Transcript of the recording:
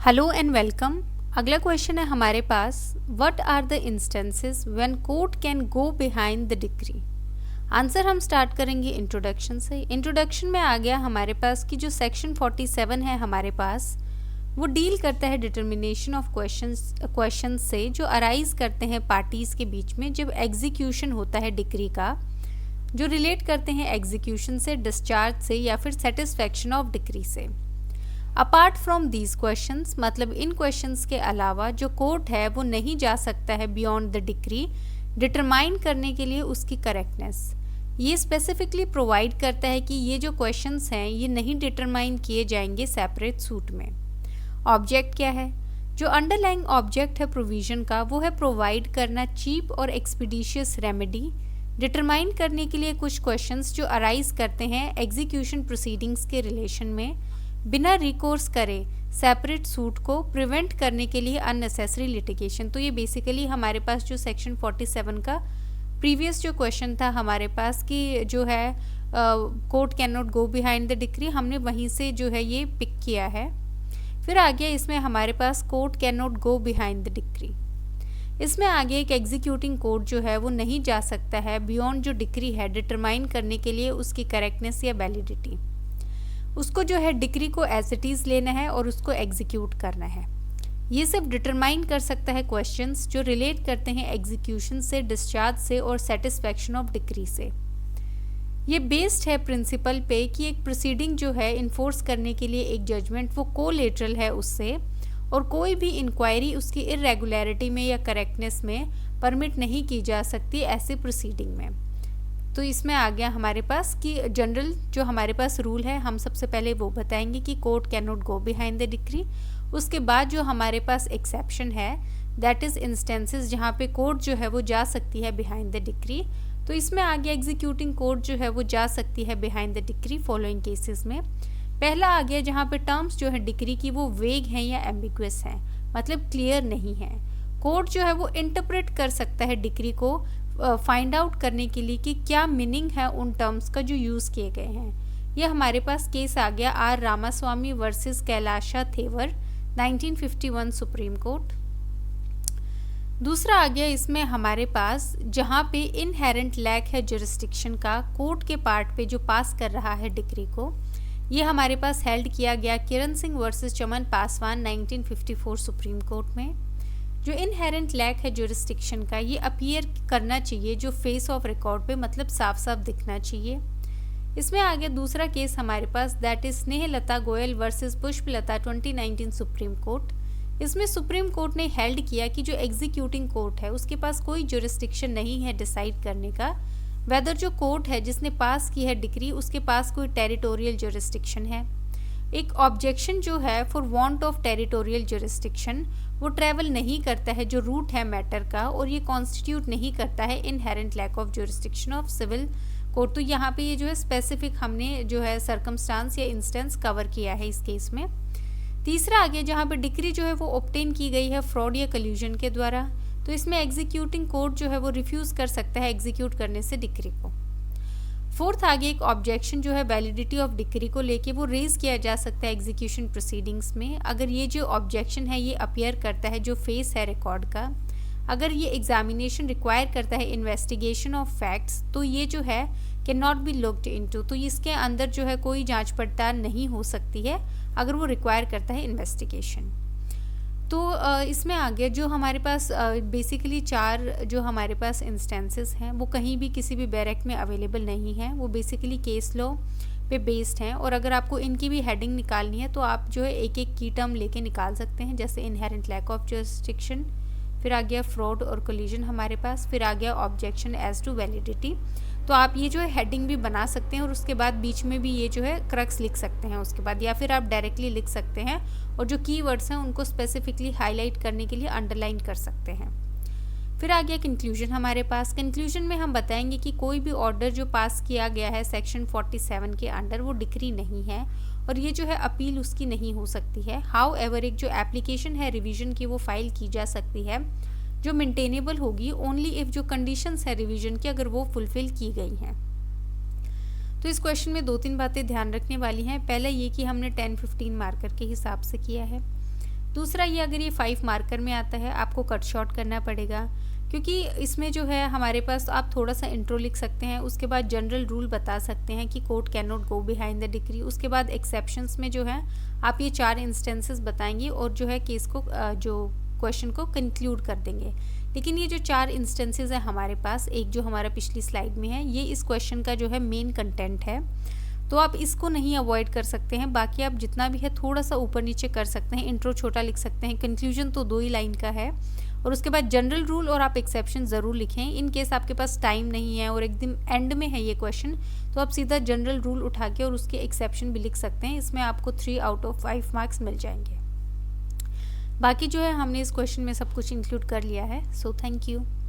Hello and welcome. अगला question है हमारे पास, what are the instances when court can go behind the decree. Answer हम start करेंगे इंट्रोडक्शन से। इंट्रोडक्शन में आ गया हमारे पास कि जो सेक्शन 47 है हमारे पास, वो डील करता है डिटर्मिनेशन ऑफ क्वेश्चन से जो अराइज करते हैं पार्टीज़ के बीच में जब एग्जीक्यूशन होता है डिक्री का, जो रिलेट करते हैं एग्जीक्यूशन से, डिस्चार्ज से या फिर सेटिस्फैक्शन ऑफ डिक्री से। अपार्ट फ्रॉम दीज क्वेश्चंस, मतलब इन क्वेश्चंस के अलावा जो कोर्ट है वो नहीं जा सकता है बियॉन्ड द डिक्री डिटरमाइन करने के लिए उसकी करेक्टनेस। ये स्पेसिफिकली प्रोवाइड करता है कि ये जो क्वेश्चंस हैं ये नहीं डिटरमाइन किए जाएंगे सेपरेट सूट में। ऑब्जेक्ट क्या है? जो अंडरलाइंग ऑब्जेक्ट है प्रोविजन का वो है प्रोवाइड करना चीप और एक्सपीडिशियस रेमेडी डिटरमाइन करने के लिए कुछ क्वेश्चंस जो अराइज करते हैं एग्जीक्यूशन प्रोसीडिंग्स के रिलेशन में बिना रिकोर्स करे सेपरेट सूट को प्रिवेंट करने के लिए अननेसेसरी लिटिगेशन। तो ये बेसिकली हमारे पास जो सेक्शन 47 का प्रीवियस जो क्वेश्चन था हमारे पास कि जो है court can not go behind the decree, हमने वहीं से जो है ये पिक किया है। फिर आगे इसमें हमारे पास court can not go behind the decree. इसमें आगे एक एग्जीक्यूटिंग कोर्ट जो है वो नहीं जा सकता है बियॉन्ड जो डिक्री है डिटरमाइन करने के लिए उसकी करेक्टनेस या वैलिडिटी। उसको जो है डिक्री को एज इट इज़ लेना है और उसको एग्जीक्यूट करना है। ये सब डिटरमाइन कर सकता है क्वेश्चंस जो रिलेट करते हैं एग्जीक्यूशन से, डिस्चार्ज से और सेटिस्फैक्शन ऑफ डिक्री से। ये बेस्ड है प्रिंसिपल पे कि एक प्रोसीडिंग जो है इन्फोर्स करने के लिए एक जजमेंट वो कोलेटरल है उससे, और कोई भी इंक्वायरी उसकी इरेगुलरिटी में या करेक्टनेस में परमिट नहीं की जा सकती ऐसे प्रोसीडिंग में। तो इसमें आ गया हमारे पास कि जनरल जो हमारे पास रूल है हम सबसे पहले वो बताएंगे कि court can not go behind the decree. उसके बाद जो हमारे पास एक्सेप्शन है दैट इज़ इंस्टेंसेस जहाँ पे कोर्ट जो है वो जा सकती है बिहाइंड द डिक्री। तो इसमें आ गया एग्जीक्यूटिंग कोर्ट जो है वो जा सकती है behind the decree following cases में। पहला आ गया जहाँ पे टर्म्स जो है डिक्री की वो वेग हैं या एम्बिगुअस हैं, मतलब क्लियर नहीं है। कोर्ट जो है वो इंटरप्रेट कर सकता है डिक्री को फाइंड आउट करने के लिए कि क्या मीनिंग है उन टर्म्स का जो यूज़ किए गए हैं। यह हमारे पास केस आ गया R Ramaswamy versus Kailasha Thevar 1951 supreme court. दूसरा आ गया इसमें हमारे पास जहाँ पे इनहेरेंट लैक है जुरिस्डिक्शन का कोर्ट के पार्ट पे जो पास कर रहा है डिक्री को, ये हमारे पास हेल्ड किया गया किरण सिंह वर्सेस चमन पासवान 1954 सुप्रीम कोर्ट में। जो इनहेरेंट लैक है जुरिस्डिक्शन का ये अपीयर करना चाहिए जो फेस ऑफ रिकॉर्ड पे, मतलब साफ साफ दिखना चाहिए। इसमें आगे दूसरा केस हमारे पास that is Snehlata Goyal versus Pushplata 2019 supreme court. इसमें सुप्रीम कोर्ट ने हेल्ड किया कि जो एग्जीक्यूटिंग कोर्ट है उसके पास कोई जुरिस्डिक्शन नहीं है डिसाइड करने का वेदर जो कोर्ट है जिसने पास की है डिक्री उसके पास कोई टेरिटोरियल जुरिस्डिक्शन है। एक ऑब्जेक्शन जो है for want of territorial jurisdiction वो ट्रैवल नहीं करता है जो रूट है मैटर का, और ये कॉन्स्टिट्यूट नहीं करता है inherent lack of jurisdiction of civil court. तो यहाँ पे ये जो है स्पेसिफिक हमने जो है सर्कमस्टांस या इंस्टेंस कवर किया है इस केस में। तीसरा आ गया जहाँ पे डिक्री जो है वो ऑब्टेन की गई है फ्रॉड या कल्यूजन के द्वारा, तो इसमें एग्जीक्यूटिंग कोर्ट जो है वो रिफ्यूज़ कर सकता है एग्जीक्यूट करने से डिक्री को। फोर्थ आगे एक ऑब्जेक्शन जो है वैलिडिटी ऑफ डिक्री को लेके वो रेज किया जा सकता है एग्जीक्यूशन प्रोसीडिंग्स में अगर ये जो ऑब्जेक्शन है ये अपीयर करता है जो फेस है रिकॉर्ड का, अगर ये एग्जामिनेशन रिक्वायर करता है इन्वेस्टिगेशन ऑफ फैक्ट्स, तो ये जो है can not be looked into, तो इसके अंदर जो है कोई जांच पड़ताल नहीं हो सकती है अगर वो रिक्वायर करता है इन्वेस्टिगेशन। तो इसमें आगे जो हमारे पास बेसिकली 4 जो हमारे पास इंस्टेंसेस हैं वो कहीं भी किसी भी बैरक में अवेलेबल नहीं है, वो बेसिकली केस लॉ पे बेस्ड हैं। और अगर आपको इनकी भी हेडिंग निकालनी है तो आप जो है एक एक की टर्म लेके निकाल सकते हैं, जैसे इनहेरेंट लैक ऑफ जुरिस्डिक्शन, फिर आ गया फ्रॉड और कोलिजन हमारे पास, फिर आ गया ऑब्जेक्शन एज टू वैलिडिटी। तो आप ये जो है हेडिंग भी बना सकते हैं और उसके बाद बीच में भी ये जो है क्रक्स लिख सकते हैं उसके बाद, या फिर आप डायरेक्टली लिख सकते हैं और जो कीवर्ड्स हैं उनको स्पेसिफिकली हाईलाइट करने के लिए अंडरलाइन कर सकते हैं। फिर आ गया कंक्लूजन हमारे पास। कंक्लूजन में हम बताएंगे कि कोई भी ऑर्डर जो पास किया गया है सेक्शन 47 के अंडर वो डिक्री नहीं है और ये जो है अपील उसकी नहीं हो सकती है। हाउ एवर एक जो एप्लीकेशन है रिवीजन की वो फाइल की जा सकती है जो मेंटेनेबल होगी ओनली इफ़ जो कंडीशंस है रिवीजन की अगर वो फुलफिल की गई हैं। तो इस क्वेश्चन में 2-3 बातें ध्यान रखने वाली हैं। पहला ये कि हमने 10-15 मार्कर के हिसाब से किया है। दूसरा ये अगर ये 5 मार्कर में आता है आपको कट शॉर्ट करना पड़ेगा, क्योंकि इसमें जो है हमारे पास आप थोड़ा सा इंट्रो लिख सकते हैं, उसके बाद जनरल रूल बता सकते हैं कि court can not go behind the decree, उसके बाद एक्सेप्शंस में जो है आप ये 4 इंस्टेंसेस बताएंगे और जो है केस को जो क्वेश्चन को कंक्लूड कर देंगे। लेकिन ये जो 4 इंस्टेंसेस है हमारे पास, एक जो हमारा पिछली स्लाइड में है, ये इस क्वेश्चन का जो है मेन कंटेंट है, तो आप इसको नहीं अवॉइड कर सकते हैं। बाकी आप जितना भी है थोड़ा सा ऊपर नीचे कर सकते हैं, इंट्रो छोटा लिख सकते हैं, कंक्लूजन तो 2 ही लाइन का है, और उसके बाद जनरल रूल और आप एक्सेप्शन ज़रूर लिखें। इन केस आपके पास टाइम नहीं है और एकदम एंड में है ये क्वेश्चन, तो आप सीधा जनरल रूल उठा के और उसके एक्सेप्शन भी लिख सकते हैं। इसमें आपको 3 आउट ऑफ 5 मार्क्स मिल जाएंगे। बाकी जो है हमने इस क्वेश्चन में सब कुछ इंक्लूड कर लिया है। So thank you.